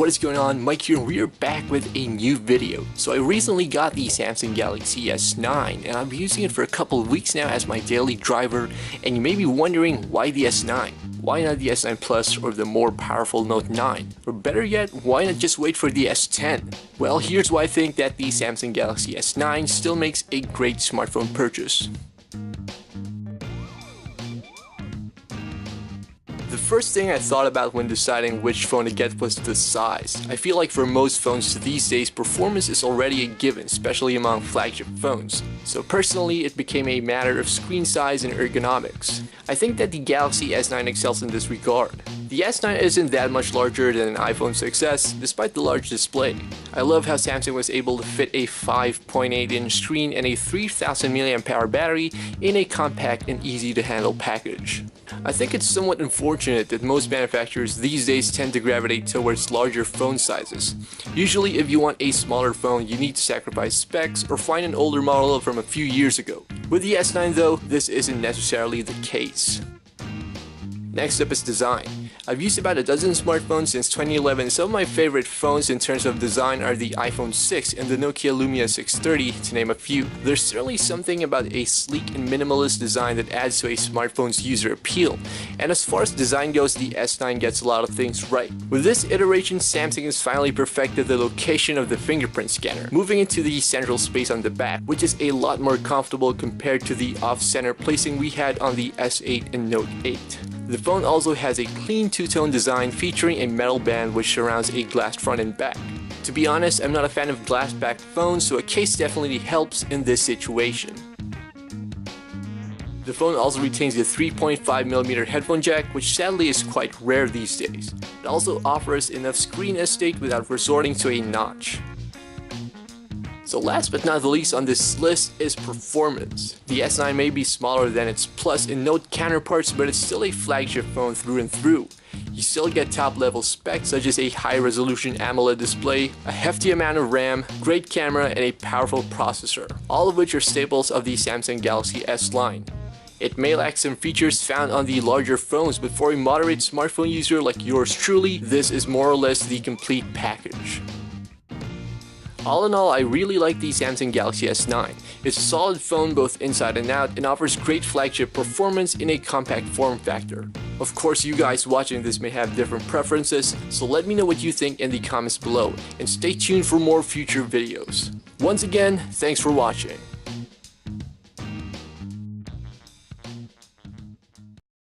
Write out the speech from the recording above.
what is going on? Mike here, and we are back with a new video. So I recently got the Samsung Galaxy S9 and I've been using it for a couple of weeks now as my daily driver, and you may be wondering why the S9? Why not the S9 Plus or the more powerful Note 9? Or better yet, why not just wait for the S10? Well, here's why I think that the Samsung Galaxy S9 still makes a great smartphone purchase. The first thing I thought about when deciding which phone to get was the size. I feel like for most phones these days, performance is already a given, especially among flagship phones. So personally, it became a matter of screen size and ergonomics. I think that the Galaxy S9 excels in this regard. The S9 isn't that much larger than an iPhone 6s, despite the large display. I love how Samsung was able to fit a 5.8-inch screen and a 3000 mAh battery in a compact and easy to handle package. I think it's somewhat unfortunate that most manufacturers these days tend to gravitate towards larger phone sizes. Usually if you want a smaller phone, you need to sacrifice specs or find an older model from a few years ago. With the S9 though, this isn't necessarily the case. Next up is design. I've used about a dozen smartphones since 2011. Some of my favorite phones in terms of design are the iPhone 6 and the Nokia Lumia 630, to name a few. There's certainly something about a sleek and minimalist design that adds to a smartphone's user appeal. And as far as design goes, the S9 gets a lot of things right. With this iteration, Samsung has finally perfected the location of the fingerprint scanner, moving into the central space on the back, which is a lot more comfortable compared to the off-center placing we had on the S8 and Note 8. The phone also has a clean two-tone design featuring a metal band which surrounds a glass front and back. To be honest, I'm not a fan of glass-backed phones, so a case definitely helps in this situation. The phone also retains the 3.5mm headphone jack, which sadly is quite rare these days. It also offers enough screen estate without resorting to a notch. So last but not the least on this list is performance. The S9 may be smaller than its Plus and Note counterparts, but it's still a flagship phone through and through. You still get top level specs such as a high resolution AMOLED display, a hefty amount of RAM, great camera, and a powerful processor, all of which are staples of the Samsung Galaxy S line. It may lack some features found on the larger phones, but for a moderate smartphone user like yours truly, this is more or less the complete package. All in all, I really like the Samsung Galaxy S9. It's a solid phone both inside and out and offers great flagship performance in a compact form factor. Of course, you guys watching this may have different preferences, so let me know what you think in the comments below, and stay tuned for more future videos. Once again, thanks for watching.